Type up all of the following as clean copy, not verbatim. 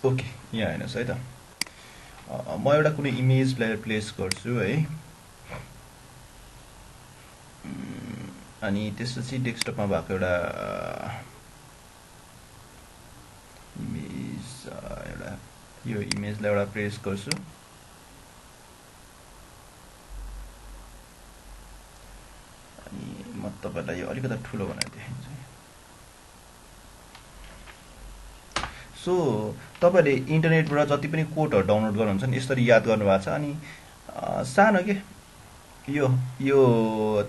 Okay, यहाँ हेर्नुहोस् है त। म एउटा कुनै इमेज प्लेस गर्छु है, अनि त्यसपछि डेस्कटपमा भएको एउटा इमेज एउटा यो इमेजलाई एउटा प्रेस गर्छु। अनि म तपाईलाई यो अलिकति ठुलो बनाएर देखाउँछु। सो तपाईले इन्टरनेटबाट जति पनि कोडहरु डाउनलोड गर्नुहुन्छ नि यसरी याद गर्नुभएको छ। अनि सानो के यो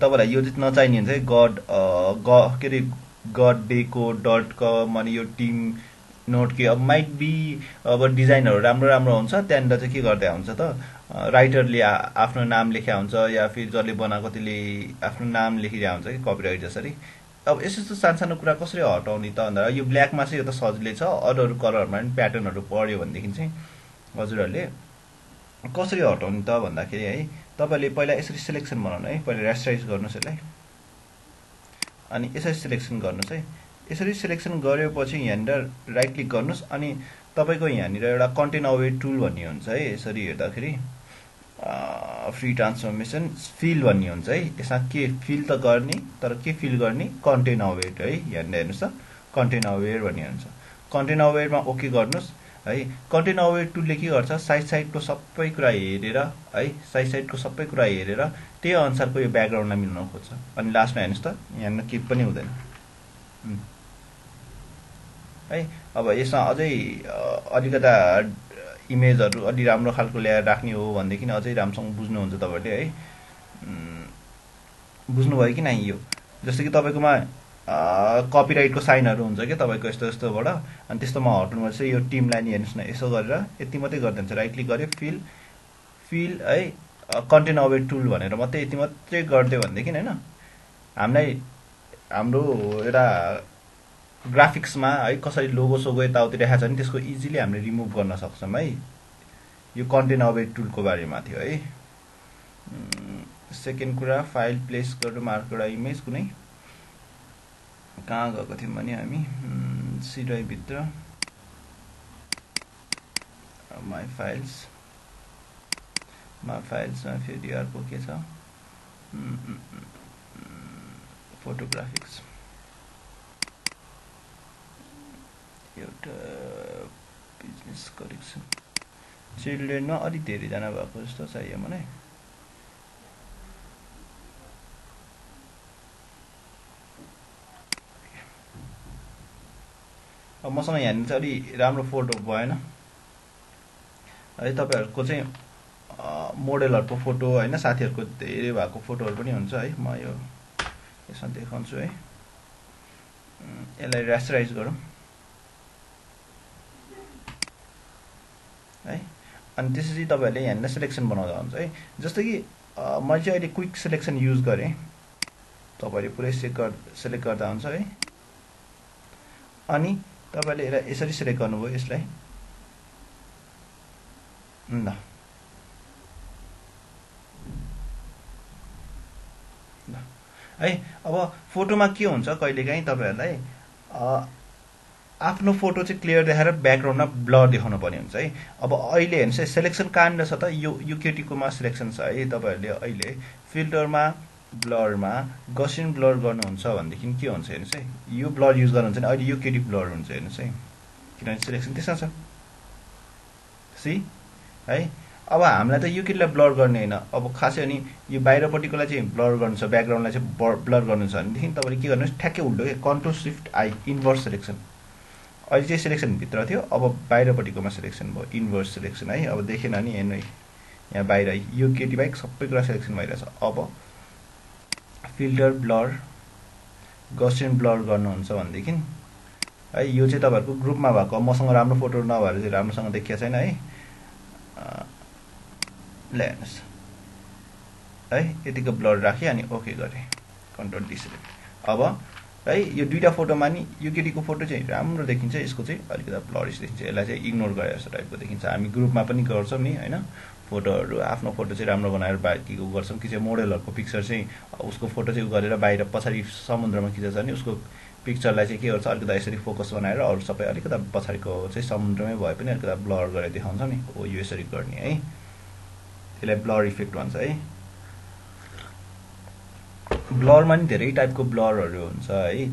तपाईलाई यो चाहिँ नचाहिने हुन्छ है, के अरे goddeco.com अनि यो टिम नोट के अब माइट बी अब डिजाइनहरु राम्रो राम्रो हुन्छ, त्यहाँनिर चाहिँ के गर्दै हुन्छ त राइटरले आफ्नो नाम लेख्या हुन्छ या फिर जसले बनाएको त्यसले आफ्नो नाम लेखिरहेको हुन्छ कि कपिराइट जसरी। अब यस्तो सानो कुरा कसरी हटाउने त भन्दा यो ब्ल्याकमा चाहिँ यो त सजिलै छ, अरू कलरमा पनि प्याटर्नहरु पढ्यो भनेदेखि चाहिँ हजुरहरुले कसरी हटाउने त भन्दाखेरि है, तपाईले पहिला यसरी सिलेक्सन बनाउनु है, पहिला रेस्टराइज गर्नुस् यसलाई, अनि यसरी सिलेक्सन गर्नुस् है। यसरी सिलेक्सन गरेपछि यहाँनिर राइट क्लिक गर्नुस्, अनि तपाईको यहाँनिर एउटा कन्टेन्ट अवेयर टुल भन्ने हुन्छ है। यसरी हेर्दाखेरि फ्री ट्रान्सफर्मेसन फिल भन्ने हुन्छ है। यसमा के फिल त गर्ने, तर के फिल गर्ने, कन्टेन्ट अवेयर है। यहाँनिर हेर्नुस् त कन्टेन्ट अवेयर भन्ने हुन्छ। कन्टेन्ट अवेयरमा ओके गर्नुस् है। कन्टेन्ट अवेयर टुलले के गर्छ, साइडको सबै कुरा हेरेर है, साइडको सबै कुरा हेरेर त्यही अनुसारको यो ब्याकग्राउन्डलाई मिलाउन खोज्छ। अनि लास्टमा हेर्नुस् त यहाँ केही पनि हुँदैन है। अब यसमा अझै अलिकता इमेजहरु अलि राम्रो खालको ल्याएर राख्ने हो भनेदेखि अझै राम्रोसँग बुझ्नुहुन्छ तपाईले है। बुझ्नुभयो कि नाइ? यो जस्तो कि तपाईकोमा कपिराइटको साइनहरु हुन्छ के तपाईको यस्तो यस्तोबाट, अनि त्यस्तोमा हटाउनुपर्छ। यो टिम लाइन हेर्नुस् न, यसो गरेर यति मात्रै गर्दिन्छ, राइट क्लिक गरे फिल है, कन्टेन्ट अवेयर टुल भनेर मात्रै यति मात्रै गर्दियो भनेदेखि हैन हामीलाई हाम्रो एउटा ग्राफिक्समा है कसरी लोगो सोगो यताउति देखाएको छ नि त्यसको इजिली हामीले रिमुभ गर्न सक्छौं है। यो कन्टेन्ट अवेयर टुलको बारेमा थियो है। सेकेन्ड कुरा फाइल प्लेस गर्नु, मार्क एउटा इमेज कुनै कहाँ गएको थियौं भने हामी सी ड्राइभ भित्र माई फाइल्समा फेरि अर्को के छ, फोटोग्राफिक्स एउटा बिजनेस करेक्सन चिल्ड्रेनमा अलि धेरै जना भएको जस्तो चाहियो मलाई। अब मसँग यहाँनिर चाहिँ अलि राम्रो फोटो भएन है। तपाईहरुको चाहिँ मोडेलहरुको फोटो हैन, साथीहरुको धेरै भएको फोटोहरु पनि हुन्छ है। म यो यसमा देखाउँछु है। यसलाई रेस्टराइज गरौँ है। अनि त्यसपछि तपाईहरुले यहाँनिर सिलेक्सन बनाउँदा हुन्छ है। जस्तो कि मैले चाहिँ अहिले क्विक सिलेक्सन युज गरे, तपाईहरुले पुरै सिलेक्ट गर्दा हुन्छ है। अनि तपाईले यसरी सिलेक्ट गर्नुभयो यसलाई ल है। अब फोटोमा के हुन्छ कहिलेकाहीँ तपाईहरुलाई आफ्नो फोटो चाहिँ क्लियर देखाएर ब्याकग्राउन्डमा ब्लर देखाउनु पर्ने हुन्छ है। अब अहिले हेर्नुस् सिलेक्सन कहाँनिर छ त, यो केटीकोमा सिलेक्सन छ है। तपाईहरुले अहिले फिल्टरमा ब्लरमा गसियन ब्लर गर्नुहुन्छ भनेदेखि के हुन्छ हेर्नुस् है। यो ब्लर युज गर्नुहुन्छ नि, अहिले यो केटी ब्लर हुन्छ हेर्नुस् है, किनभने सिलेक्सन त्यसमा छ सी है। अब हामीलाई त यो केटीलाई ब्लर गर्ने हैन, अब खासै अनि यो बाहिरपट्टिकोलाई चाहिँ ब्लर गर्नु छ, ब्याकग्राउन्डलाई चाहिँ ब्लर गर्नु छ भनेदेखि तपाईले के गर्नुस्, ठ्याक्कै उल्टो के control shift I inverse selection. अहिले चाहिँ सिलेक्सन भित्र थियो, अब बाहिरपट्टिकोमा सिलेक्सन भयो, इन्भर्स सिलेक्सन है। अब देखेन नि हेर्नु यहाँ बाहिर यो केटी बाहेक सबै कुरा सिलेक्सन भइरहेछ। अब फिल्टर ब्लर गसियन ब्लर गर्नुहुन्छ भनेदेखि है यो चाहिँ तपाईहरुको ग्रुपमा भएको, मसँग राम्रो फोटो नभएर चाहिँ राम्रोसँग देखिया छैन है। ल हेर्नुस् है, यतिको ब्लर राखे अनि ओके गरे, कन्ट्रोल डी सिलेक्ट। अब है यो दुईटा फोटोमा नि यो केटीको फोटो चाहिँ राम्रो देखिन्छ, यसको चाहिँ अलिकति ब्लरिश देखिन्छ। यसलाई चाहिँ इग्नोर गरे जस्तो टाइपको देखिन्छ। हामी ग्रुपमा पनि गर्छौं नि हैन, फोटोहरु आफ्नो फोटो चाहिँ राम्रो बनाएर बाहिरको गर्छौं कि चाहिँ मोडलहरुको पिक्चर चाहिँ उसको फोटो चाहिँ गरेर बाहिर पछाडी समुद्रमा खिचेछ भने उसको पिक्चरलाई चाहिँ के गर्छ अलिकति यसरी फोकस बनाएर अरू सबै अलिकति पछाडिको चाहिँ समुद्रमै भए पनि अलिकति ब्लर गरेर देखाउँछ नि हो यो यसरी गर्ने है त्यसलाई ब्लर इफेक्ट भन्छ है ब्लरमा नि धेरै टाइपको ब्लरहरू हुन्छ है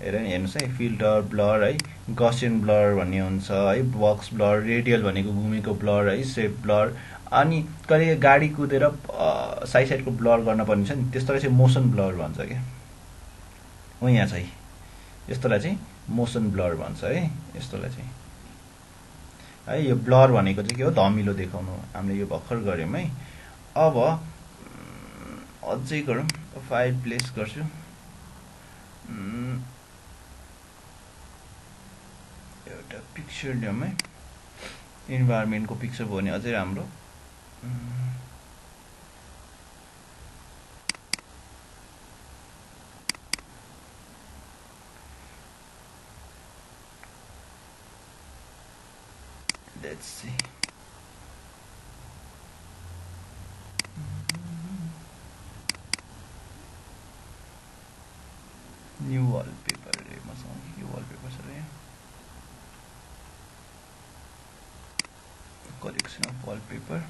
हेर नि हेर्नुहोस् है फिल्टर ब्लर है गसियन ब्लर भन्ने हुन्छ है बक्स ब्लर रेडियल भनेको घुमेको ब्लर है सेप ब्लर अनि कहिले गाडी कुदेर साइड साइडको ब्लर गर्न पर्ने छ नि त्यस्तोलाई चाहिँ मोसन ब्लर भन्छ क्या हो यहाँ चाहिँ यस्तोलाई चाहिँ मोसन ब्लर भन्छ है यस्तोलाई चाहिँ है यो ब्लर भनेको चाहिँ के हो धमिलो देखाउनु हामीले यो भर्खर गऱ्यौँ है अब अझै गरौँ फाइल प्लेस गर्छु एउटा पिक्चर ल्याउँ है इन्भाइरोमेन्टको पिक्चर भयो भने अझै राम्रो Let's see. New wallpaper. New wallpaper. Collection of wallpaper.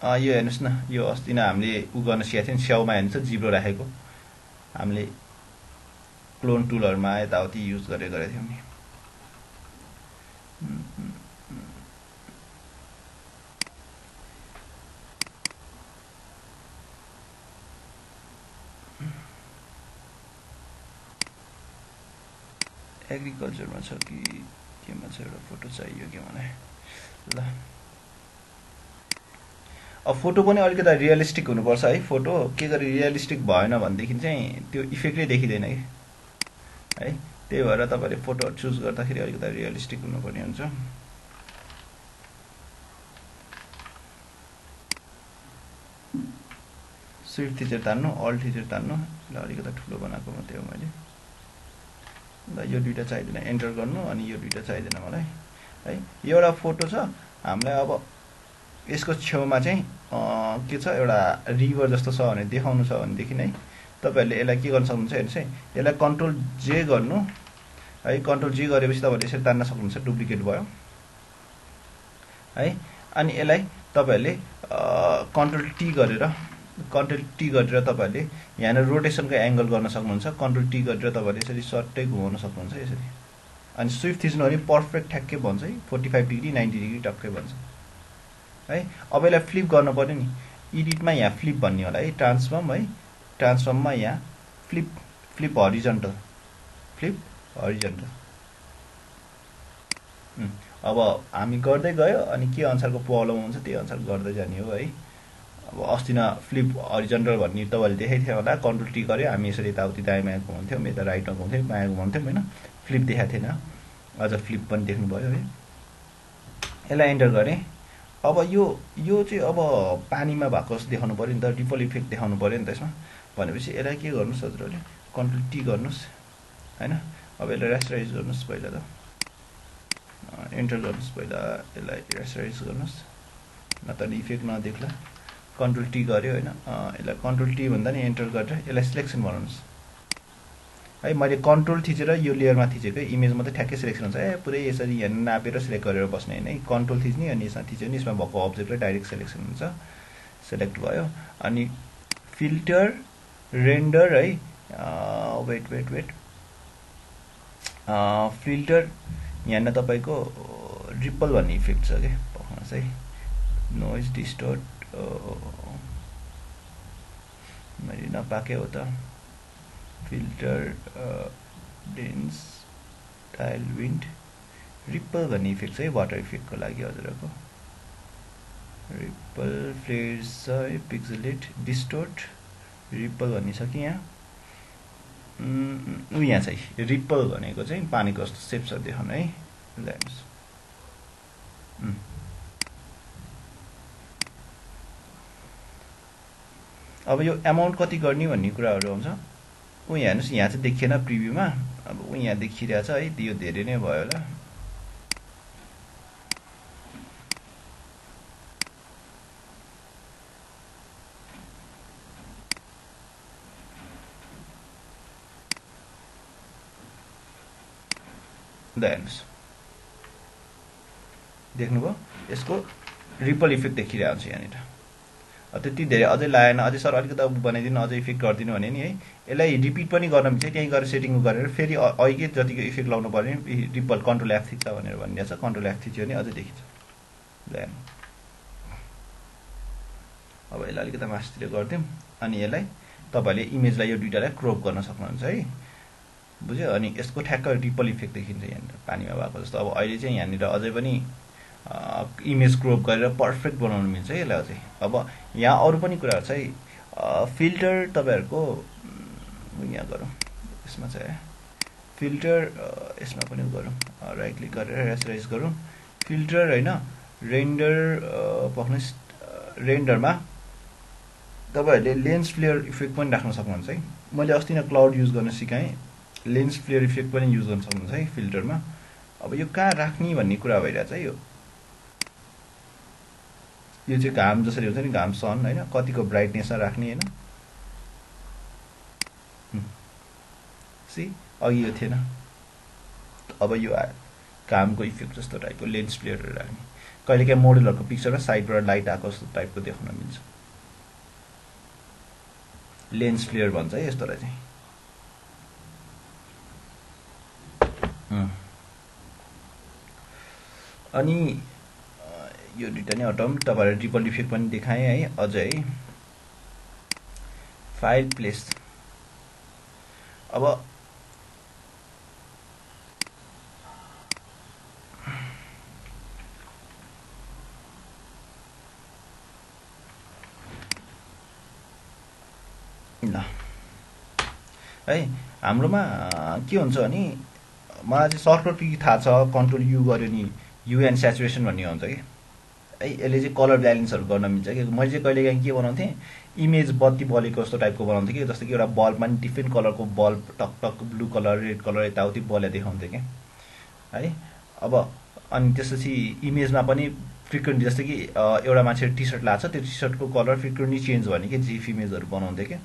यो हेर्नुहोस् न यो अस्ति नै हामीले उ गर्न सिकेको थियौँ स्याउमा हेर्नुहोस् जिब्रो राखेको हामीले क्लोन टुलहरुमा यताउति युज गरेको थियौँ नि एग्रिकल्चरमा छ कि केमा छ एउटा फोटो चाहियो के भने ल अब फोटो पनि अलिकति रियलिस्टिक हुनुपर्छ है फोटो के गरी रियलिस्टिक भएन भनेदेखि चाहिँ त्यो इफेक्टै देखिदैन है है त्यही भएर तपाईले फोटो चुज गर्दाखेरि अलिकति रियलिस्टिक हुनुपर्ने हुन्छ स्विफ्ट थिचर तान्नु अल्ट थिचर तान्नु ल अलिकति ठुलो बनाएको मात्रै हो मैले ल यो दुईटा चाहिदैन एन्टर गर्नु अनि यो दुईटा चाहिदैन मलाई है एउटा फोटो छ हामीलाई अब यसको छेउमा चाहिँ के छ एउटा रिभर जस्तो छ भने देखाउनु छ भने देखि नै तपाईहरुले यसलाई के गर्न सक्नुहुन्छ हेर्नुस् है यसलाई कन्ट्रोल जे गर्नु है कन्ट्रोल जे गरेपछि तपाईहरुले यसरी तान्न सक्नुहुन्छ डुप्लिकेट भयो है अनि यसलाई तपाईहरुले कन्ट्रोल टी गरेर तपाईहरुले यहाँ रोटेसनको एंगल गर्न सक्नुहुन्छ कन्ट्रोल टी गरेर तपाईहरुले यसरी सट्टै घुमाउन सक्नुहुन्छ यसरी अनि स्विफ्ट थिच्नु भने पर्फेक्ट ठ्याक्कै भन्छ है 45 डिग्री 90 डिग्री टक्कै भन्छ है अब यसलाई फ्लिप गर्न पर्यो नि एडिटमा यहाँ फ्लिप भन्ने होला है ट्रान्सफर्ममा यहाँ फ्लिप हरिजन्टल अब हामी गर्दै गयो अनि के अनुसारको प्रब्लम हुन्छ त्यही अनुसार गर्दै जाने हो है अब अस्ति न फ्लिप हरिजन्टल भन्ने तपाईले देखाइ थियो होला कन्ट्रोल टी गर्यो हामी यसरी यताउति दायाँमा घुमाउँथ्यौं यता राइटमा घुमाउँथ्यौं बायाँ घुमाउँथ्यौं हैन फ्लिप देखाइ थिएन अझ फ्लिप पनि देख्नु भयो है यसलाई एन्टर गरे अब यो चाहिँ अब पानीमा भएको जस्तो देखाउनु पर्यो नि त रिपल इफेक्ट देखाउनु पर्यो नि त यसमा भनेपछि यसलाई के गर्नुस् हजुरहरुले कन्ट्रोल टी गर्नुस् हैन अब यसलाई रेस्टराइज गर्नुस् पहिला त एन्टर गर्नुस् पहिला यसलाई रेस्टराइज गर्नुस् नत्र इफेक्ट नदेख्ला कन्ट्रोल टी गर्यो हैन यसलाई कन्ट्रोल टी भन्दा नि एन्टर गरेर यसलाई सिलेक्सन बनाउनुस् है मैले कन्ट्रोल थिचेर यो लेयरमा थिचेको इमेज मात्रै ठ्याक्कै सिलेक्सन हुन्छ पुरै यसरी यहाँ नापेर सिलेक्ट गरेर बस्ने हैन कन्ट्रोल थिच्ने अनि यसमा थिच्यो नि यसमा भएको अब्जेक्टलाई डाइरेक्ट सिलेक्सन हुन्छ सिलेक्ट भयो अनि फिल्टर रेन्डर है वेट फिल्टर यहाँ तपाईको रिपल भन्ने इफेक्ट छ के पक्राउनुस् है नोइज डिस्टोर्ट मैले नपाके हो त filter dense tile wind ripple भन्ने इफेक्ट है वाटर इफेक्टको लागि हजुरहरुको रिपल फ्लेयर्स है पिक्सेलेट डिस्टोर्ट रिपल भन्ने छ कि यहाँ यहाँ चाहिँ रिपल भनेको चाहिँ पानीको जस्तो सेप छ देखाउनु है ल्यान्स अब यो अमाउन्ट कति गर्ने भन्ने कुराहरु आउँछ उ यहाँ हेर्नुस् यहाँ चाहिँ देखिएन प्रिभ्यूमा अब उ यहाँ देखिरहेछ है यो धेरै नै भयो होला ल हेर्नुहोस्, देख्नुभयो यसको रिपल इफेक्ट देखिरहेको छ यहाँनिर। त्यति धेरै अझै लागेन, अझै सर अलिकति अब बनाइदिनु, अझै इफेक्ट गरिदिनु भने नि है, यसलाई रिपिट पनि गर्न मिल्छ। त्यहीँ गएर सेटिङ गरेर फेरि अहिले जतिको इफेक्ट लाउनु पर्ने रिपल कन्ट्रोल F थिच्छ भनेर भनिदिएको छ, कन्ट्रोल F थिच्यो भने अझै देखिन्छ। ल हेर्नु, अब यसलाई अलिकति मास्तिर गरिदिउँ, अनि यसलाई तपाईँले इमेजलाई यो दुइटालाई क्रोप गर्न सक्नुहुन्छ है, बुझ्यो। अनि यसको ठ्याक्क रिपल इफेक्ट देखिन्छ यहाँनिर पानीमा भएको जस्तो। अब अहिले चाहिँ यहाँनिर अझै पनि इमेज क्रोप गरेर पर्फेक्ट बनाउनु मिल्छ है यसलाई अझै। अब यहाँ अरू पनि कुराहरू छ है, फिल्टर तपाईँहरूको यहाँ गरौँ, यसमा चाहिँ फिल्टर, यसमा पनि गरौँ, राइट क्लिक गरेर रेसराइज गरौँ, फिल्टर होइन, रेन्डर पक्नुहोस्, रेन्डरमा तपाईँहरूले लेन्स फ्लेयर इफेक्ट पनि राख्न सक्नुहुन्छ है। मैले अस्ति नै क्लाउड युज गर्न सिकाएँ, लेन्स फ्लेयर इफेक्ट पनि युज गर्न सक्नुहुन्छ है फिल्टरमा। अब यो कहाँ राख्ने भन्ने कुरा भइरहेछ है। यो चाहिँ घाम जसरी हुन्छ नि, घाम सन होइन, कतिको ब्राइटनेसमा राख्ने होइन, सी अघि यो थिएन, अब यो आयो घामको इफेक्ट जस्तो टाइपको लेन्स फ्लेयरहरू राख्ने। कहिलेकाहीँ मोडलहरूको पिक्चरमा साइडबाट लाइट आएको जस्तो टाइपको देख्न मिल्छ, लेन्स फ्लेयर भन्छ है यस्तोलाई चाहिँ। अनि यो दुइटा नै हटाउँ, तपाईँलाई रिपल इफेक्ट पनि देखाएँ है अझै है। फाइल प्लेस, अब ल है, हाम्रोमा के हुन्छ भने मलाई चाहिँ सर्टकट के थाहा छ, कन्ट्रोल यु गर्यो नि यु एन्ड स्याचुरेसन भन्ने हुन्छ कि है, यसले चाहिँ कलर ब्यालेन्सहरू गर्न मिल्छ कि। मैले चाहिँ कहिलेकाहीँ के बनाउँथेँ, इमेज बत्ती बलेको जस्तो टाइपको बनाउँथेँ कि, जस्तो कि एउटा बल्बमा नि डिफ्रेन्ट कलरको बल्ब टक टक ब्लू कलर रेड कलर यताउति बल्ब देखाउँथेँ कि है। अब अनि त्यसपछि इमेजमा पनि फ्रिक्वेन्टली, जस्तो कि एउटा मान्छे टी सर्ट लाग्छ, त्यो टी सर्टको कलर फ्रिक्वेन्टली चेन्ज भने कि जिफ इमेजहरू बनाउँथेँ कि।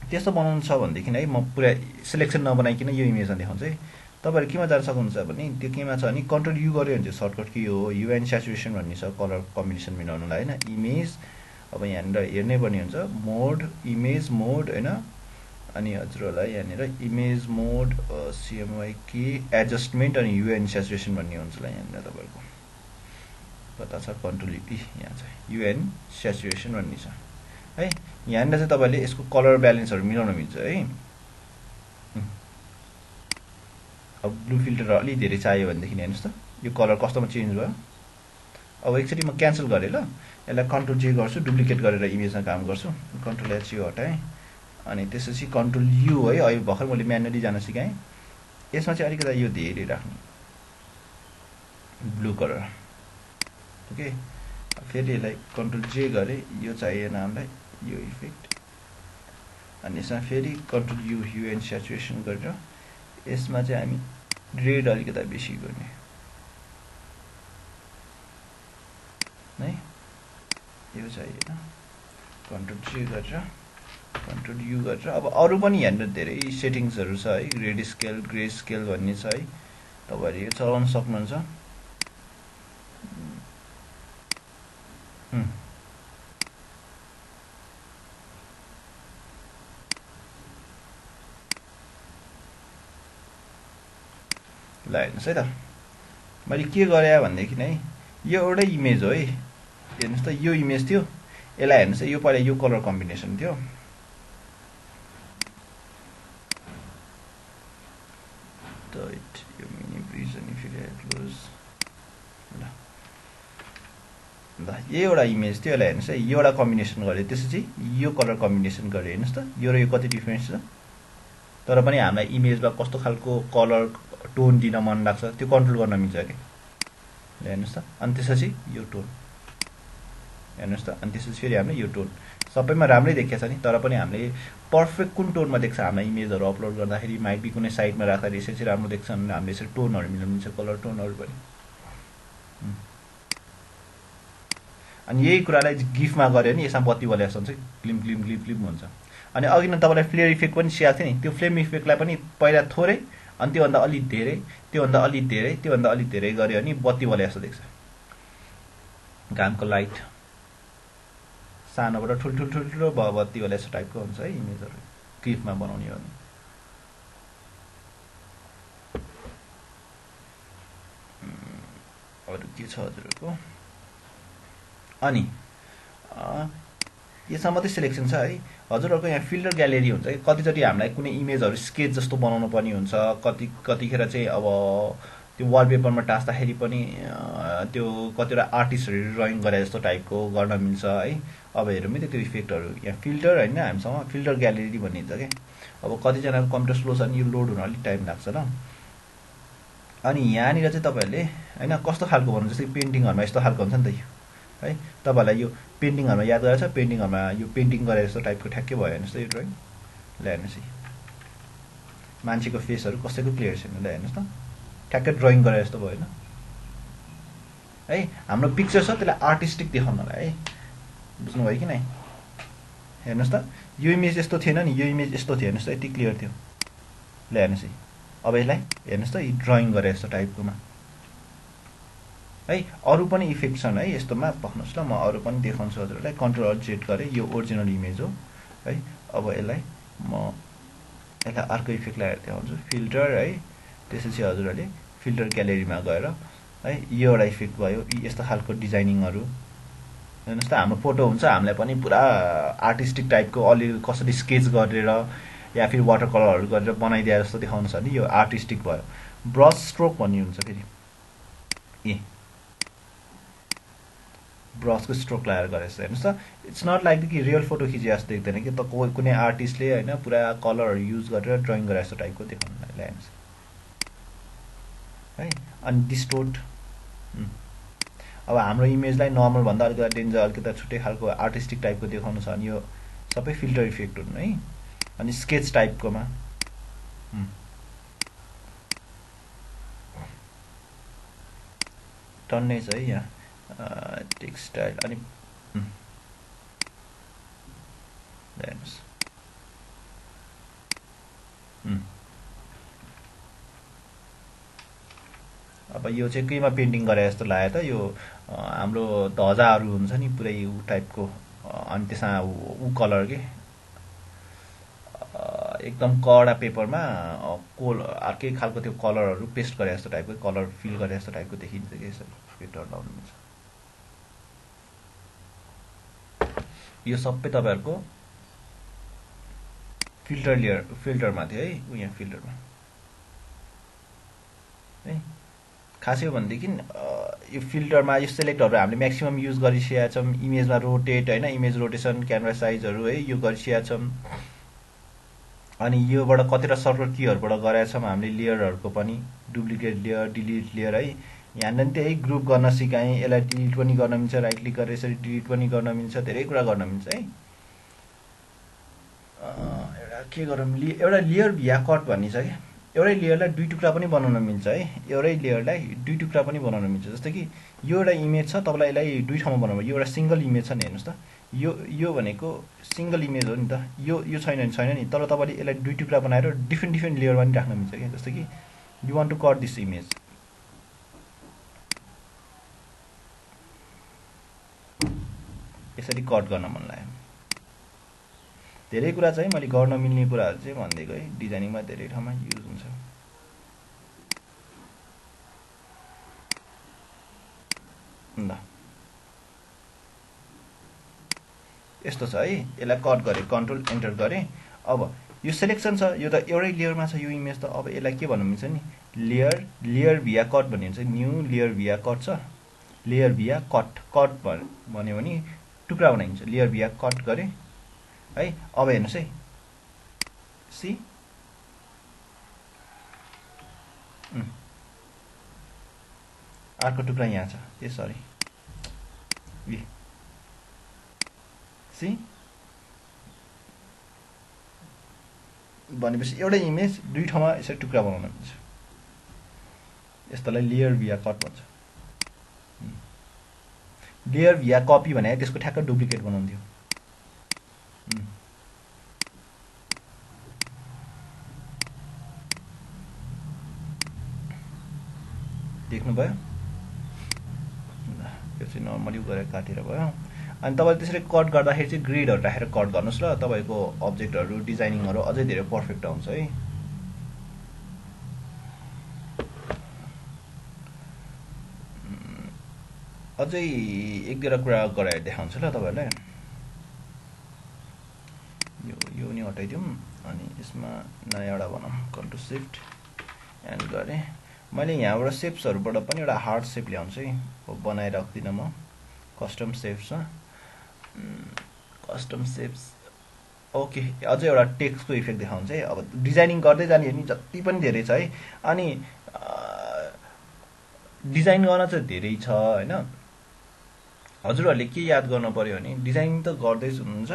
त्यस्तो बनाउनु छ भनेदेखि है म पुरा सिलेक्सन नबनाइकन यो इमेजमा देखाउँछ है। तपाईँहरू केमा जान सक्नुहुन्छ भने, त्यो केमा छ भने कन्ट्रोल यु गऱ्यो भने चाहिँ सर्टकट के हो, यु एन्ड स्याचुरेसन भन्ने छ कलर कम्बिनेसन मिलाउनुलाई होइन, इमेज। अब यहाँनिर हेर्नै पर्ने हुन्छ मोड, इमेज मोड होइन, अनि हजुरहरूलाई यहाँनिर इमेज मोड सिएमवाई के एडजस्टमेन्ट अनि यु एन्ड स्याचुरेसन भन्ने हुन्छ ल। यहाँनिर तपाईँहरूको कता छ, कन्ट्रोल यहाँ छ यु एन्ड स्याचुरेसन भन्ने छ है। यहाँनिर चाहिँ तपाईँले यसको कलर ब्यालेन्सहरू मिलाउन मिल्छ है। अब ब्लू फिल्टर अलि धेरै चाहियो भनेदेखि हेर्नुहोस् त यो कलर कस्तोमा चेन्ज भयो। अब एकचोटि म क्यान्सल गरेँ ल, यसलाई कन्ट्रोल जे गर्छु, डुप्लिकेट गरेर इमेजमा काम गर्छु, कन्ट्रोल एच यो हटाएँ, अनि त्यसपछि कन्ट्रोल यु है। अहिले भर्खर मैले म्यानुअली जान सिकाएँ, यसमा चाहिँ अलिकति यो धेरै राख्नु ब्लू कलर, ओके। फेरि यसलाई कन्ट्रोल जे गरेँ, यो चाहिएन हामीलाई यो इफेक्ट, अनि यसमा फेरि control you you and saturation गरेर यसमा चाहिँ हामी रेड अलिकति बेसी गर्ने है, यो चाहिएन, कन्ट्रोल जे गरेर कन्ट्रोल यु गरेर। अब अरू पनि यहाँनिर धेरै सेटिङ्सहरू छ है, रेड स्केल ग्रे स्केल भन्ने छ है, तपाईँहरू यो चलाउन सक्नुहुन्छ। ल हेर्नुहोस् है त, मैले के गरेँ भनेदेखि है, यो एउटै इमेज हो है, हेर्नुहोस् त यो इमेज थियो, यसलाई हेर्नुहोस् है, यो पहिला यो कलर कम्बिनेसन थियो, यो मिनी ब्रिज अनि फेरि क्लोज, ल यो एउटा इमेज थियो, यसलाई हेर्नुहोस् है, यो एउटा कम्बिनेसन गरेँ, त्यसपछि यो कलर कम्बिनेसन गरेँ, हेर्नुहोस् त यो र यो कति डिफ्रेन्स छ। तर पनि हामीलाई इमेजमा कस्तो खालको कलर टोन दिन मन लाग्छ त्यो कन्ट्रोल गर्न मिल्छ कि, हेर्नुहोस् त। अनि त्यसपछि यो टोन हेर्नुहोस् त, अनि त्यसपछि फेरि हामीले यो टोन, सबैमा राम्रै देखिएको छ नि, तर पनि हामीले पर्फेक्ट कुन टोनमा देख्छ हामीलाई इमेजहरू अपलोड गर्दाखेरि, माइट बी कुनै साइडमा राख्दाखेरि यसरी चाहिँ राम्रो देख्छ भने हामीले यसरी टोनहरू मिलाउनु मिल्छ, कलर टोनहरू पनि। अनि यही कुरालाई गिफमा गऱ्यो भने यसमा बत्ती बलेको हुन्छ, क्लिम क्लिम क्लिम क्लिम हुन्छ। अनि अघि नै तपाईँलाई फ्लेयर इफेक्ट पनि सिकाएको थिएँ नि, त्यो फ्लेम इफेक्टलाई पनि पहिला थोरै अनि त्योभन्दा अलि धेरै, त्योभन्दा अलि धेरै, त्योभन्दा अलि धेरै गऱ्यो भने बत्ती बले जस्तो देख्छ। घामको लाइट सानोबाट ठुल्ठुलो बत्ती बले जस्तो टाइपको हुन्छ है इमेजहरू क्लिपमा बनाउने हो भने। अरू के छ हजुरहरूको? अनि यसमा मात्रै सिलेक्सन छ है। हजुरहरूको यहाँ फिल्टर ग्यालेरी हुन्छ कि कतिचोटि हामीलाई कुनै इमेजहरू स्केच जस्तो बनाउनु पर्ने हुन्छ, कतिखेर चाहिँ अब त्यो वालपेपरमा टाँच्दाखेरि पनि त्यो कतिवटा आर्टिस्टहरू ड्रइङ गरे जस्तो टाइपको गर्न मिल्छ है। अब हेरौँ है त्यो इफेक्टहरू। यहाँ फिल्टर होइन, हामीसँग फिल्टर ग्यालेरी भन्ने हुन्छ क्या। अब कतिजनाको कम्प्युटर स्लो छ भने यो लोड हुन अलिक टाइम लाग्छ ल। अनि यहाँनिर चाहिँ तपाईँहरूले होइन कस्तो खालको भन्नु, जस्तै पेन्टिङहरूमा यस्तो खालको हुन्छ नि त यो है। तपाईँहरूलाई यो पेन्टिङहरूमा याद गरेर छ, पेन्टिङहरूमा यो पेन्टिङ गरे जस्तो टाइपको ठ्याक्कै भयो हेर्नुहोस् त यो ड्रइङ। ल हेर्नुहोस् मान्छेको फेसहरू कसैको क्लियर छैन। ल हेर्नुहोस् त ठ्याक्कै ड्रइङ गरे जस्तो भयो होइन है। हाम्रो पिक्चर छ त्यसलाई आर्टिस्टिक देखाउनलाई है, बुझ्नुभयो कि नै? हेर्नुहोस् त यो इमेज यस्तो थिएन नि, यो इमेज यस्तो थियो हेर्नुहोस् त, यति क्लियर थियो। ल हेर्नुहोस् अब यसलाई हेर्नुहोस् त ड्रइङ गरे जस्तो टाइपकोमा है। अरू पनि इफेक्ट छन् है यस्तोमा, पक्नुहोस् ल म अरू पनि देखाउँछु हजुरहरूलाई। कन्ट्रोल अल्ट जेड गरेँ, यो ओरिजिनल इमेज हो है। अब यसलाई म यसलाई अर्को इफेक्ट लगाएर देखाउँछु, फिल्टर है। त्यसपछि हजुरहरूले फिल्टर ग्यालेरीमा गएर है यो एउटा इफेक्ट भयो, यस्तो खालको डिजाइनिङहरू हेर्नुहोस् त। हाम्रो फोटो हुन्छ, हामीलाई पनि पुरा आर्टिस्टिक टाइपको अलि कसरी स्केच गरेर या फिर वाटर कलरहरू गरेर बनाइदिए जस्तो देखाउनु छ नि, यो आर्टिस्टिक भयो। ब्रस स्ट्रोक भन्ने हुन्छ फेरि, ब्रसको स्ट्रोक लगाएर गरेछ हेर्नुहोस् त। इट्स नट लाइक कि रियल फोटो खिचे जस्तो देख्दैन कि त, कुनै आर्टिस्टले होइन पुरा कलरहरू युज गरेर ड्रइङ गरे जस्तो टाइपको देखाउनु ल्याएछ है। अनि डिस्टोर्ट, अब हाम्रो इमेजलाई नर्मलभन्दा अलिकति डेन्जर अलिकति छुट्टै खालको आर्टिस्टिक टाइपको देखाउनु छ भने यो सबै फिल्टर इफेक्ट हुनु है। अनि स्केच टाइपकोमा टन्नै छ है यहाँ टेक्सटाइल। अनि हेर्नुहोस् अब यो चाहिँ केमा पेन्टिङ गरे जस्तो लाग्यो त, यो हाम्रो ध्वजाहरू हुन्छ नि पुरै ऊ टाइपको। अनि त्यसमा ऊ कलर के एकदम कडा पेपरमा अर्कै खालको त्यो कलरहरू पेस्ट गरे जस्तो टाइपको, कलर फिल गरे जस्तो टाइपको देखिन्छ कि यसरी फिल्टर लाउनु मिल्छ। यो सबै तपाईँहरूको फिल्टर लेयर फिल्टरमा थियो है, यहाँ फिल्टरमा है। खासै हो भनेदेखि यो फिल्टरमा यो सेलेक्टहरू हामीले म्याक्सिमम युज गरिसकेका छौँ। इमेजमा रोटेट होइन, इमेज रोटेसन, क्यामेरा साइजहरू है यो गरिसकेका छौँ। अनि योबाट कतिवटा सर्टकट कीहरूबाट गरेका छौँ हामीले लेयरहरूको पनि, डुप्लिकेट लेयर, डिलिट लेयर है। यहाँनिर त्यही ग्रुप गर्न सिकाएँ, यसलाई डिलिट पनि गर्न मिल्छ, राइट क्लिक गरेर यसरी डिलिट पनि गर्न मिल्छ, धेरै कुरा गर्न मिल्छ है। एउटा के गरौँ, एउटा लेयर भिया कट भन्ने छ क्या। एउटै लेयरलाई दुई टुक्रा पनि बनाउन मिल्छ है, एउटै लेयरलाई दुई टुक्रा पनि बनाउन मिल्छ। जस्तै कि यो एउटा इमेज छ, तपाईँलाई यसलाई दुई ठाउँमा बनाउनु, यो एउटा सिङ्गल इमेज छ नि हेर्नुहोस् त, यो भनेको सिङ्गल इमेज हो नि त, यो छैन नि, तर तपाईँले यसलाई दुई टुक्रा बनाएर डिफ्रेन्ट लेयरमा पनि राख्न मिल्छ क्या। जस्तै कि you want to cut this image, यसरी कट गर्न मन लाग्यो। धेरै कुरा चाहिँ मैले गर्न मिल्ने कुराहरू चाहिँ भनिदिएको है, डिजाइनिङमा धेरै ठाउँमा युज हुन्छ। ल यस्तो छ है, यसलाई कट गरेँ, कन्ट्रोल एन्टर गरेँ। अब यो सिलेक्सन छ, यो त एउटै लेयरमा छ यो इमेज त। अब यसलाई के भन्नु मिल्छ नि, लेयर भिया कट भन्ने हुन्छ, न्यू लेयर भिया कट छ, लेयर भिया कट भन्यो भने टुक्रा बनाइन्छ। लेयर भिया कट गरेँ है। अब हेर्नुहोस् है, सी अर्को टुक्रा यहाँ छ, ए सरी, सी भनेपछि एउटै इमेज दुई ठाउँमा यसरी टुक्रा बनाउन मिल्छ। यस्तोलाई लेयर भिया कट भन्छ। लेयर भिया कपी भने त्यसको ठ्याक्क डुप्लिकेट बनाउँथ्यो। देख्नुभयो ल यो चाहिँ नर्मली गरेर काटेर भयो अनि तपाईले त्यसरी कट गर्दाखेरि चाहिँ ग्रिडहरु राखेर कट गर्नुस् र तपाईको अब्जेक्टहरु डिजाइनिङहरु अझै धेरै परफेक्ट आउँछ है अझै एक दुईवटा कुरा गराएर देखाउँछु ल तपाईहरुलाई यो नि हटाइदिउँ अनि यसमा नयाँ एउटा बनाऊँ कन्ट्रोल शिफ्ट एन्ड गरे मैले यहाँबाट शेप्सहरुबाट पनि एउटा हार्ड शेप ल्याउँछु है बनाइ राख्दिन म custom shapes custom shapes okay अझै एउटा टेक्स्टको इफेक्ट देखाउँछ है अब डिजाइनिङ गर्दै जाने नि जति पनि धेरै छ है अनि डिजाइन गर्न चाहिँ धेरै छ हैन हजुरहरुले के याद गर्न पर्यो भने डिजाइनिङ त गर्दै हुनुहुन्छ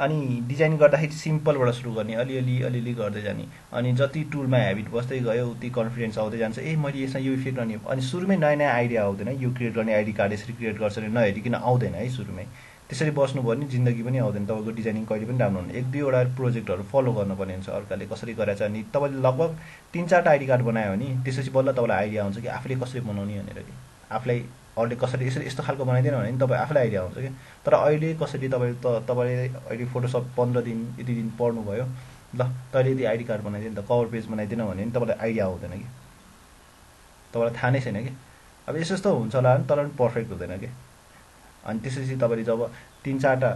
अनि डिजाइन गर्दाखेरि सिम्पलबाट सुरु गर्ने अलिअलि गर्दै जाने अनि जति टुलमा ह्याबिट बस्दै गयो उति कन्फिडेन्स आउँदै जान्छ ए मैले यसमा यो इफेक्ट गर्ने अनि सुरुमै नयाँ आइडिया आउँदैन यो क्रिएट गर्ने आइडी कार्ड यसरी क्रिएट गर्छ भने नहेरिकन आउँदैन है सुरुमै त्यसरी बस्नु भयो नि जिन्दगी पनि आउँदैन तपाईको डिजाइनिङ कहिले पनि राम्रो हुन्न एक दुईवटा प्रोजेक्टहरु फलो गर्नुपर्ने हुन्छ अर्काले कसरी गरेछ अनि तपाईले लगभग 3-4 आइडी कार्ड बनायो भने त्यसपछि बल्ल तपाईलाई आइडिया आउँछ कि आफूले कसरी बनाउने भनेर कि आफूलाई अरूले कसरी यसरी यस्तो खालको बनाइदिन भने तपाईलाई आफूलाई आइडिया आउँछ के तर अहिले कसरी तपाईले अहिले फोटोशप 15 दिन यति दिन पढ्नु भयो ल तैले यदि आइडी कार्ड बनाइदिन त कभर पेज बनाइदिन भने नि तपाईलाई आइडिया आउँदैन कि तपाईलाई थाहा नै छैन कि अब यस्तो हुन्छ होला नि तर पनि परफेक्ट हुँदैन के अनि त्यसपछि तपाईले जब 3-4 टा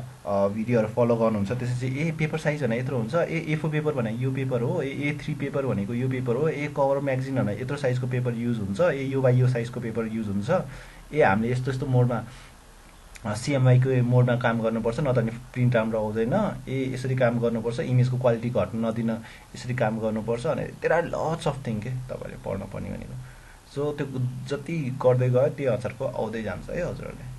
भिडियोहरु फलो गर्नुहुन्छ त्यसपछि ए पेपर साइज भने यत्रो हुन्छ ए A4 पेपर भने यो पेपर हो ए A3 पेपर भनेको यो पेपर हो ए कभर म्यागजिन भने यत्रो साइजको पेपर युज हुन्छ ए यो बाइ यो साइजको पेपर युज हुन्छ ए हामीले यस्तो मोडमा CMYK को मोडमा काम गर्नुपर्छ नत्र नि प्रिन्ट राम्रो आउँदैन ए यसरी काम गर्नुपर्छ इमेजको क्वालिटी घट्न नदिन यसरी काम गर्नुपर्छ अनि there are lots of thing के तपाईले पढ्न पर्ने भनेको सो त्यो जति गर्दै गयो त्यो अनुसारको आउँदै जान्छ है हजुरहरुले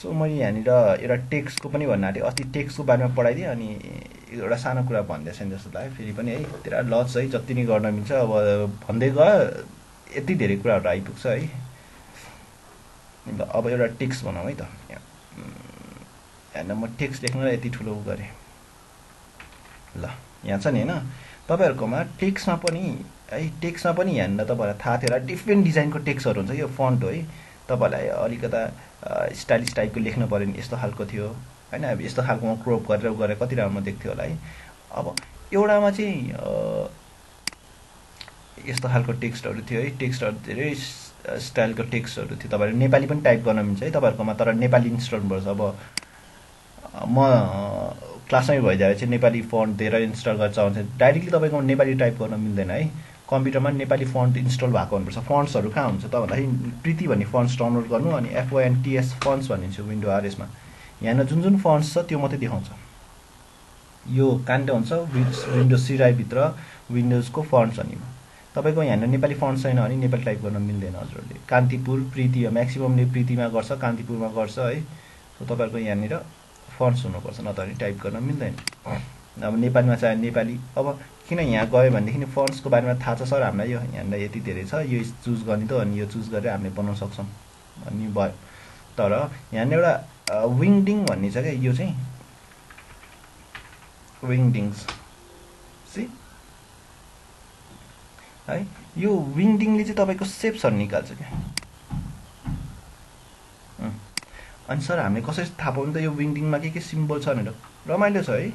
सो मैले यहाँनिर एउटा टेक्स्टको पनि भन्न आँटे अस्ति टेक्स्टको बारेमा पढाइदिए अनि एउटा सानो कुरा भन्दै छैन जस्तो लाग्यो फेरि पनि है तेरा लट्स है जति नै गर्न मिल्छ अब भन्दै गयो यति धेरै कुराहरु आइपुग्छ है ल अब एउटा टेक्स्ट बनाऊ है त यहाँ म टेक्स्ट लेख्नलाई यति ठुलो गरे ल यहाँ छ नि हैन तपाईहरुकोमा टेक्स्टमा पनि है टेक्स्टमा पनि यहाँ तपाईहरुलाई थाहा थियो होला डिफरेन्ट डिजाइनको टेक्स्टहरु हुन्छ यो फन्ट हो है तपाईलाई अलिकता स्टाइलिश टाइपको लेख्न पर्यो नि यस्तो खालको थियो हैन अब यस्तो खालकोमा क्रोप गरेर कति राम्रो देख्थ्यो होला है अब एउटामा चाहिँ यस्तो खालको टेक्स्टहरु थियो है टेक्स्टहरु धेरै स्टाइलको टेक्स्टहरु थियो तपाईहरु नेपाली पनि टाइप गर्न मिल्छ है तपाईहरुकोमा तर नेपाली इन्स्टल गर्नुपर्छ अब म क्लासमै भइदिए चाहिँ नेपाली फन्ट धेरै इन्स्टल गर्न चाहन्छ डाइरेक्टली तपाईको नेपाली टाइप गर्न मिल्दैन है कम्प्युटरमा नेपाली फन्ट इन्स्टल भएको हुनुपर्छ फन्ट्सहरु कहाँ हुन्छ त भन्दाखेरि प्रीति भन्ने फन्ट्स डाउनलोड गर्नु अनि FONTS फन्ट्स भनिन्छ विन्डो RS मा यहाँ जुन फन्ट्स छ त्यो मात्रै देखाउँछ यो कान्टे हुन्छ विन्डो C ड्राइभ भित्र विन्डोजको फन्ट्स अनि तपाईको यहाँ नेपाली फन्ट छैन भने नेपाली टाइप गर्न मिल्दैन हजुरले कान्तिपुर प्रीति म्याक्सिममले प्रीतिमा गर्छ कान्तिपुरमा गर्छ है सो तपाईहरुको यहाँनिर फन्ट्स हुनुपर्छ नत्र नि टाइप गर्न मिल्दैन अब नेपालीमा चाहिँ नेपाली अब किन यहाँ गयो भनेदेखि नि फन्ट्सको बारेमा थाहा छ सर हामीलाई यो यहाँलाई यति धेरै छ यो चुज गर्ने त अनि यो चुज गरेर हामीले बनाउन सक्छौं अनि भयो तर यहाँ एउटा विङडिङ भन्ने छ के यो चाहिँ विङडिङ्स सी है यो विङडिङले चाहिँ तपाईको शेप्सहरु निकाल्छ के अनि सर हामीले कसरी थाहा पाउनु त यो विङडिङमा के सिम्बल छ भनेर रमाइलो छ है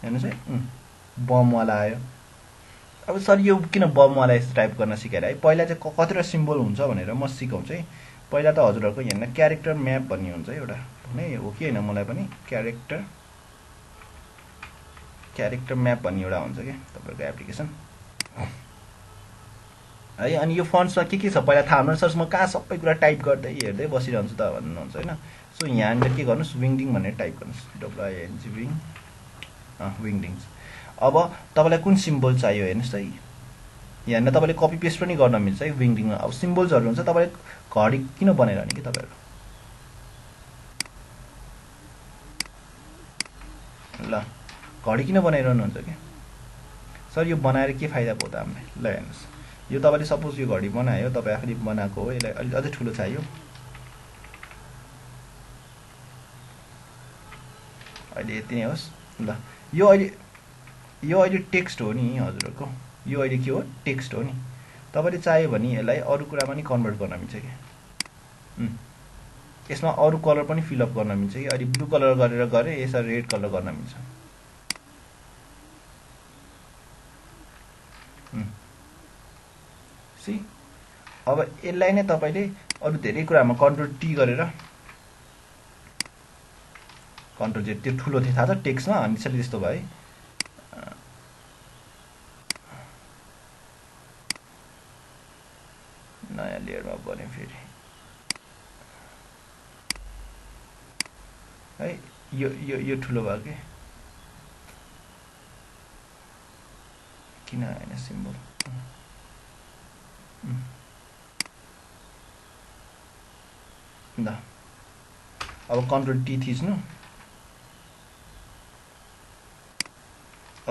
हेर्नुस् है बम वाला आयो अब सर यो किन बम वाला यस्तो टाइप गर्न सिकाएर है पहिला चाहिँ कतिवटा सिम्बल हुन्छ भनेर म सिकाउँछु है पहिला त हजुरहरुको यहाँ क्यारेक्टर म्याप भन्ने हुन्छ एउटा नै हो कि हैन मलाई पनि क्यारेक्टर म्याप भन्ने एउटा हुन्छ के तपाईको एप्लिकेसन है अनि यो फन्ट्समा के छ पहिला थाहा हुन सर म कहाँ सबै कुरा टाइप गर्दै हेर्दै बसिरहन्छु त भन्नुहुन्छ हैन सो यहाँ के गर्नुस् विङडिङ भनेर टाइप गर्नुस् WING विङडिङ्स अब तपाईलाई कुन सिम्बल चाहियो हेर्नुस् है यहाँ तपाईले कपी पेस्ट पनि गर्न मिल्छ है विङडिङमा अब सिम्बल्सहरु हुन्छ तपाईले घडी किन बनाइरहने के तपाईहरु ल घडी किन बनाइरहनु हुन्छ के सर यो बनाएर के फाइदा भयो त हामीलाई ल हेर्नुस् यो तपाईले सपोज यो घडी बनायो तपाई आफैले बनाएको हो यसलाई अलि अझै ठुलो चाहियो अहिले यति नै होस् ल यो अहिले टेक्स्ट हो नि हजुरहरुको यो अहिले के हो टेक्स्ट हो नि तपाईले चाहियो भने यसलाई अरु कुरामा पनि कन्भर्ट गर्न मिल्छ के यसमा अरु कलर पनि फिल अप गर्न मिल्छ कि अहिले ब्लू कलर गरेर गरे यसरी रेड कलर गर्न मिल्छ सी अब यसलाई नै तपाईले अरु धेरै कुरामा कन्ट्रोल टी गरेर कन्ट्रोल जेड त्यो ठुलो थियो थाहा छ टेक्स्टमा अनि त्यसैले त्यस्तो भयो नयाँ लेयरमा बने फेरि है यो ठुलो भयो के किन आएन सिम्बल ल अब कन्ट्रोल टी थिच्नु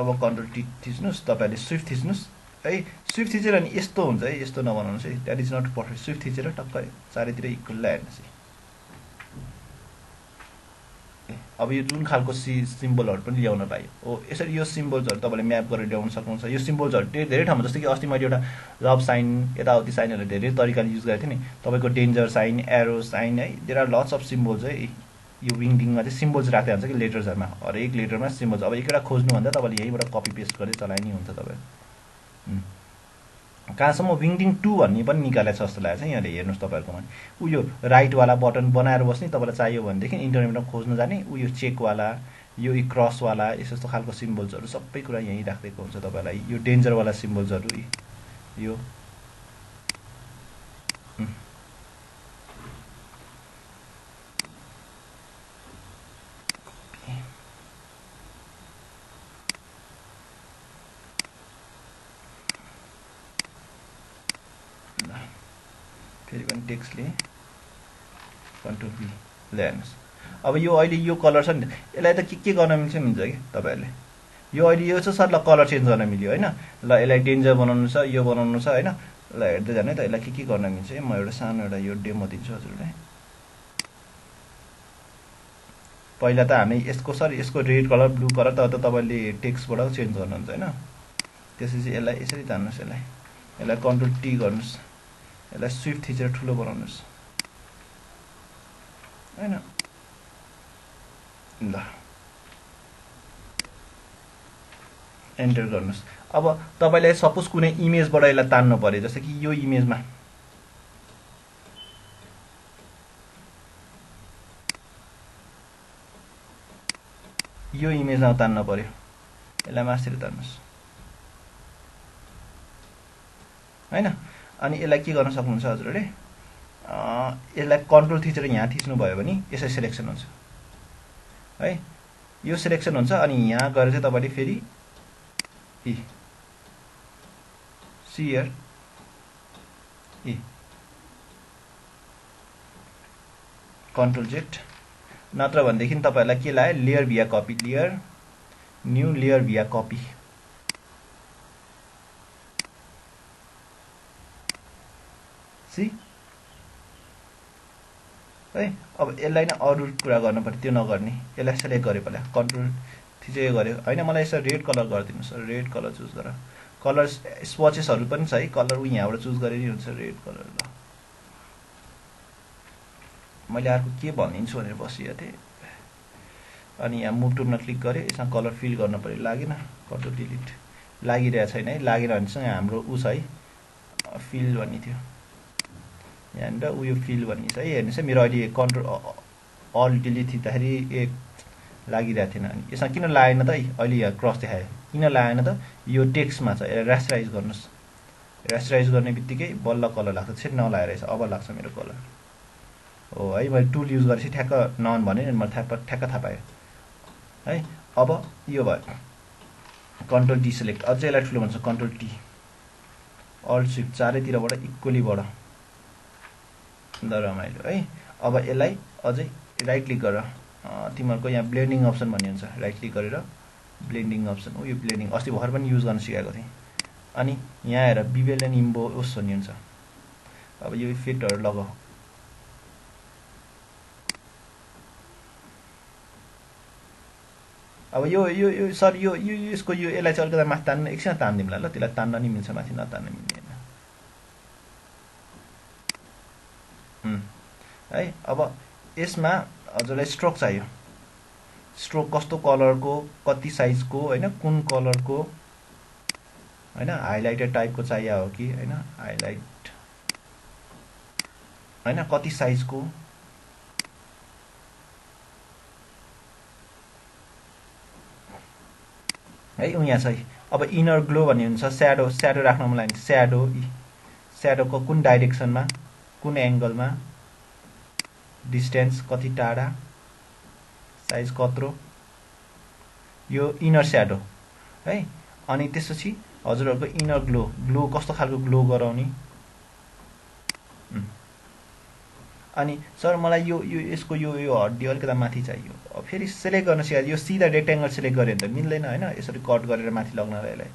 अब कन्ट्रोल टी थिच्नुस् तपाईले स्विफ्ट थिच्नुस् है स्विफ्ट थिचेर अनि यस्तो हुन्छ है यस्तो नबनाउनुस् है that is not perfect shift थिचेर टक्क चारैतिर इक्वल हेर्नुस् है अब यो जुन खालको सिम्बलहरु पनि ल्याउन पाइयो हो यसरी यो सिम्बल्सहरु तपाईले म्याप गरेर ल्याउन सक्नुहुन्छ यो सिम्बल्सहरु धेरै ठाउँमा जस्तो कि अस्ति मैले एउटा लभ साइन यताउति साइनहरु धेरै तरिकाले युज गरेको थिएँ नि तपाईको डेन्जर साइन एरो साइन है there are lots of symbols है यो विङडिङमा चाहिँ सिम्बल्स राख्दै हुन्छ कि लेटर्सहरुमा हरेक लेटरमा सिम्बल्स अब एकवटा खोज्नु भन्दा तपाईले यहीबाट कपी पेस्ट गर्दै चलाइ नि हुन्छ तपाई कहाँसम्म विङडिङ 2 भन्ने पनि निकालेछ जस्तो लाग्छ यहाँले हेर्नुस् तपाईहरुकोमा उ यो राइट वाला बटन बनाएर बस्ने तपाईलाई चाहियो भने देखि इन्टरनेटमा खोज्न जाने उ यो चेक वाला यो क्रस वाला यस्तो खालको सिम्बल्सहरु सबै कुरा यही राखेको हुन्छ तपाईलाई यो डेन्जर वाला सिम्बल्सहरु यो फेरि पनि टेक्स्टले कन्ट्रोल बी ल्याउनुस् अब यो अहिले यो कलर छ नि यसलाई त के गर्न मिल्छ कि तपाईहरुले यो अहिले यो छ सर ल कलर चेन्ज गर्न मिल्यो हैन ल यसलाई डेन्जर बनाउनु छ यो बनाउनु छ हैन ल हेर्दै जानु है त यसलाई के गर्न मिल्छ म एउटा सानो एउटा यो डेमो दिन्छु हजुरलाई पहिला त हामी यसको सर यसको रेड कलर ब्लू कलर त तपाईले टेक्स्टबाट चेन्ज गर्नुहुन्छ हैन त्यसैले यसलाई यसरी तान्नुस् यसलाई कन्ट्रोल टी गर्नुस् यसलाई स्विफ्ट थिचेर ठुलो बनाउनुस् हैन ल एन्टर गर्नुस् अब तपाईलाई सपोज कुनै इमेजबाट यसलाई तान्नु पर्यो जस्तो कि यो इमेजमा यो इमेजमा तान्न पर्यो यसलाई मास्तिर तान्नुस् हैन अनि यसलाई के गर्न सक्नुहुन्छ हजुरहरुले यसलाई कन्ट्रोल थिचेर यहाँ थिच्नु भयो भने यसै सिलेक्सन हुन्छ है यो सिलेक्सन हुन्छ अनि यहाँ गएर चाहिँ तपाईले फेरि सी हियर कन्ट्रोल जेड नत्र भनेदेखि तपाईहरुलाई के लाग्यो लेयर भिया कपी लेयर न्यू लेयर भिया कपी सी है अब यसलाई नै अरु कुरा गर्न पर्यो त्यो नगर्ने यसलाई सिलेक्ट गरे पहिला कन्ट्रोल थिचेर गर्यो हैन मलाई यसो रेड कलर गर्दिनुस् रेड कलर चुज गर कलर स्वचेसहरु पनि छ है कलर उ यहाँबाट चुज गरेरै हुन्छ रेड कलर ल मैले अर्को के भनिदिन्छु भनेर बसिया थिए अनि यहाँ मुभ टुलमा क्लिक गरे यसमा कलर फिल गर्न पर्यो लागेन कन्ट्रोल डिलिट लागिरहेको छैन है लागेन भनेसँग हाम्रो उ छ है फिल भन्ने थियो यहाँ उयो फिल भन्ने छ है हेर्नुस् है मेरो अहिले कन्ट्रोल अल डिलिट थिच्दाखेरि एक लागिरहेको थिएन अनि यसमा किन लागेन त अहिले यहाँ क्रस देखायो किन लागेन त यो टेक्स्टमा छ यसलाई रेस्टराइज गर्नुस् रेस्टराइज गर्ने बित्तिकै बल्ल कलर लाग्छ छेट नलाएर रहेछ अब लाग्छ मेरो कलर हो है मैले टुल युज गरेपछि ठ्याक्क नन भने नि मैले ठ्याक्क थाहा पाएँ है अब यो भयो कन्ट्रोल डी सिलेक्ट अझै यसलाई ठुलो भन्छ कन्ट्रोल टी अल्ट शिफ्ट चारैतिरबाट इक्वली बढ ल रमाइलो है अब यसलाई अझै राइट क्लिक गरेर तिमीहरुको यहाँ ब्लेन्डिङ अप्सन भन्ने हुन्छ राइट क्लिक गरेर ब्लेन्डिङ अप्सन हो यो ब्लेन्डिङ अस्ति भर्खर पनि युज गर्न सिकाएको थिएँ अनि यहाँ हेर बिबेल एन्ड इम्बो उस भन्ने हुन्छ अब यो इफेक्टहरु लगाऊ अब यो सर यो यसको यसलाई चाहिँ अलिकति माथि तान्नु एकछिन तान्दिउँला ल, त्यसलाई तान्न नि मिल्छ, माथि नतान्न मिल्दैन है। अब यसमा हजुरलाई स्ट्रोक चाहियो, स्ट्रोक कस्तो कलरको, कति साइजको होइन, कुन कलरको होइन, हाइलाइटेड टाइपको चाहियो हो कि होइन, हाइलाइट होइन, कति साइजको है। यहाँ छ है। अब इनर ग्लो भन्ने हुन्छ, स्याडो, स्याडो राख्न मलाई स्याडो, स्याडोको कुन डाइरेक्सनमा, कुन एङ्गलमा, डिस्टेन्स कति टाढा, साइज कत्रो, यो इनर स्याडो है। अनि त्यसपछि हजुरहरूको इनर ग्लो, ग्लो कस्तो खालको ग्लो गराउने। अनि सर मलाई यो यसको यो हड्डी अलिकति माथि चाहियो। अब फेरि सेलेक्ट गर्न सिकायो, यो सिधा रेक्ट्याङ्गल सेलेक्ट गऱ्यो भने त मिल्दैन होइन, यसरी कट गरेर माथि लग्नलाई यसलाई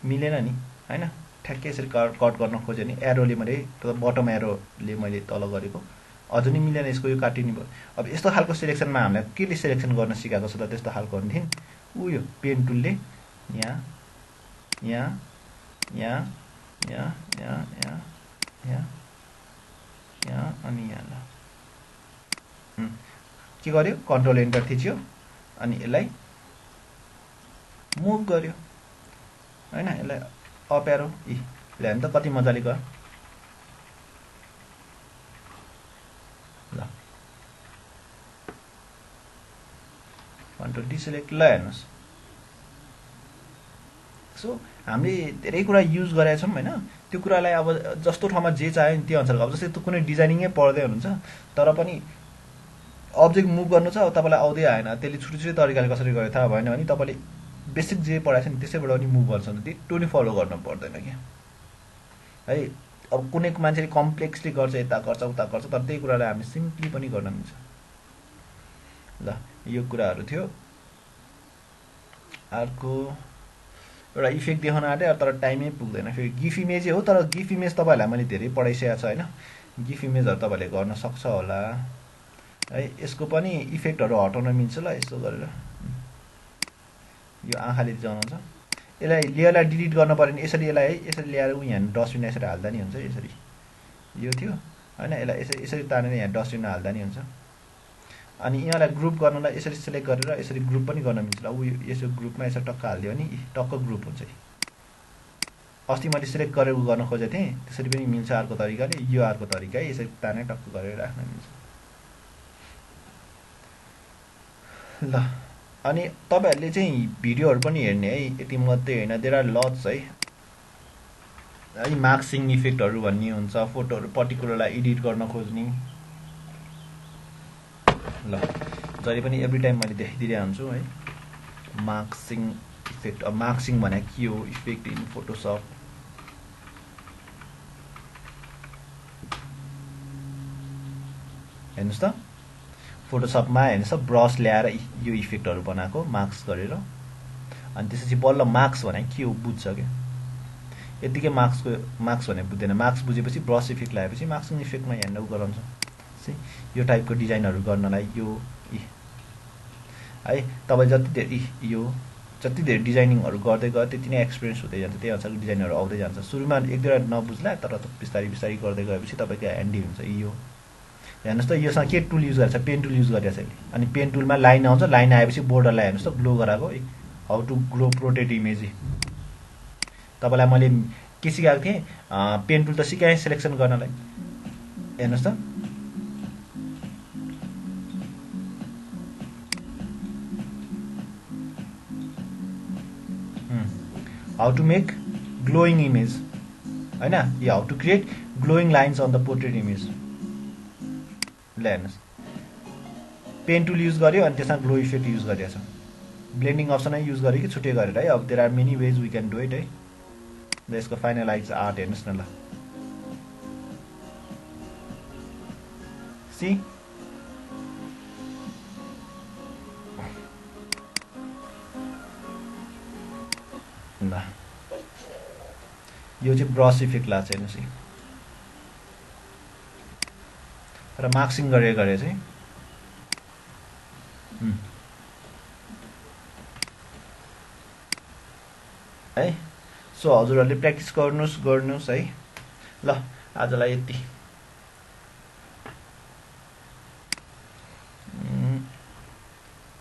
मिलेन नि होइन। ठ्याक्कै यसरी कट गर्न खोज्यो भने एरोले मैले बटम एरोले मैले तल गरेको अझ नि मिलेन, यसको यो काटिने भयो। अब यस्तो खालको सिलेक्सनमा हामीलाई केले सिलेक्सन गर्न सिकाएको छ त, त्यस्तो खालको भनेदेखि ऊ यो पेन टुलले यहाँ यहाँ यहाँ यहाँ यहाँ यहाँ यहाँ यहाँ अनि यहाँ ल के गर्यो, कन्ट्रोल एन्टर थिच्यो अनि यसलाई मुभ गर्यो होइन, यसलाई अप एरो यसले हामी त कति मजाले गयो ल। कन्ट्रोल डिसेलेक्ट ल, हेर्नुहोस्। सो हामीले धेरै कुरा युज गरेका छौँ होइन, त्यो कुरालाई अब जस्तो ठाउँमा जे चाह्यो नि त्यो अनुसार। अब जस्तै त्यो कुनै डिजाइनिङै पढ्दै हुनुहुन्छ तर पनि अब्जेक्ट मुभ गर्नु छ, अब तपाईँलाई आउँदै आएन, त्यसले छुट्टै छुट्टै तरिकाले कसरी गर्यो थाहा भएन भने तपाईँले बेसिक जे पढाएको छ नि त्यसैबाट पनि मुभ गर्छ, त्यो नि फलो गर्नु पर्दैन क्या है। अब कुनै मान्छेले कम्प्लेक्सली गर्छ, यता गर्छ उता गर्छ, तर त्यही कुरालाई हामी सिम्पली पनि गर्न मिल्छ ल। यो कुराहरू थियो। अर्को एउटा इफेक्ट देखाउन आँट्यो तर टाइमै पुग्दैन, फेरि गिफ इमेजै हो, तर गिफ इमेज तपाईँहरूलाई मैले धेरै पढाइसकेको छ होइन, गिफ इमेजहरू तपाईँले गर्न सक्छ होला है। यसको पनि इफेक्टहरू हटाउन मिल्छ ल, यस्तो गरेर यो आँखाले जनाउँछ। यसलाई लेयरलाई डिलिट गर्न पऱ्यो भने यसरी यसलाई है, यसरी ल्याएर यहाँ डस्टबिनमा यसरी हाल्दा नि हुन्छ। यसरी यो थियो होइन, यसलाई यसरी यसरी तानेर यहाँ डस्टबिनमा हाल्दा नि हुन्छ। अनि यहाँलाई ग्रुप गर्नलाई यसरी सिलेक्ट गरेर यसरी ग्रुप पनि गर्न मिल्छ ल। ऊ यसो ग्रुपमा यसो टक्क हालिदियो भने टक्क ग्रुप हुन्छ। अस्ति मैले सिलेक्ट गरेर उ गर्न खोजेको थिएँ, त्यसरी पनि मिल्छ अर्को तरिकाले। यो अर्को तरिका है, यसरी तानेर टक्क गरेर राख्न मिल्छ ल। अनि तपाईँहरूले चाहिँ भिडियोहरू पनि हेर्ने है, यति मात्रै होइन, देयर आर लट्स है। मार्क्सिङ इफेक्टहरू भन्ने हुन्छ, फोटोहरू पर्टिकुलरलाई एडिट गर्न खोज्ने ल। जहिले पनि एभ्री टाइम मैले देखाइदिइरहेको हुन्छु है मार्क्सिङ इफेक्ट। अब मार्क्सिङ भने के हो, इफेक्ट इन फोटोसप। हेर्नुहोस् त, फोटोसपमा हेर्नुहोस् ब्रस ल्याएर यो इफेक्टहरू बनाएको मार्क्स गरेर, अनि त्यसपछि बल्ल मार्क्स भने के हो बुझ्छ क्या। यतिकै मार्क्स भने बुझ्दैन, मार्क्स बुझेपछि ब्रस इफेक्ट लगाएपछि मार्क्सिङ इफेक्टमा हेर्न उ गराउँछ। यो टाइपको डिजाइनहरू गर्नलाई यो है तपाईँ जति धेरै यो जति धेरै डिजाइनिङहरू गर्दै गयो त्यति नै एक्सपिरियन्स हुँदै जान्छ, त्यही अनुसारको डिजाइनहरू आउँदै जान्छ। सुरुमा एक दुईवटा नबुझ्ला, तर बिस्तारै बिस्तारै गर्दै गएपछि तपाईँको ह्यान्डी हुन्छ। यो हेर्नुहोस् त, योसँग के टुल युज गरेछ, पेन टुल युज गरेछ यसले। अनि पेन टुलमा लाइन आउँछ, लाइन आएपछि बोर्डरलाई हेर्नुहोस् त ग्लो गराएको, how to glow protect image. तपाईँलाई मैले के सिकाएको थिएँ, पेन टुल त सिकाएँ सेलेक्सन गर्नलाई। हेर्नुहोस् त, how to make glowing image होइन, यो how to create glowing lines on the portrait image. ल हेर्नुहोस्, पेन टुल युज गर्यो अनि त्यसमा ग्लो इफेक्ट युज गरिरहेछ, ब्लेन्डिङ अप्सनै युज गर्यो कि छुट्टै गरेर है। अब there are many ways we can do it है। ल यसको फाइनलाइज आर्ट हेर्नुहोस् न ल, सी ल, यो चाहिँ ब्रस इफेक्ट लाग्छ हेर्नुहोस्। र मार्क्सिङ गरेर चाहिँ है। सो हजुरहरूले प्र्याक्टिस गर्नुहोस् है। ल आजलाई यति।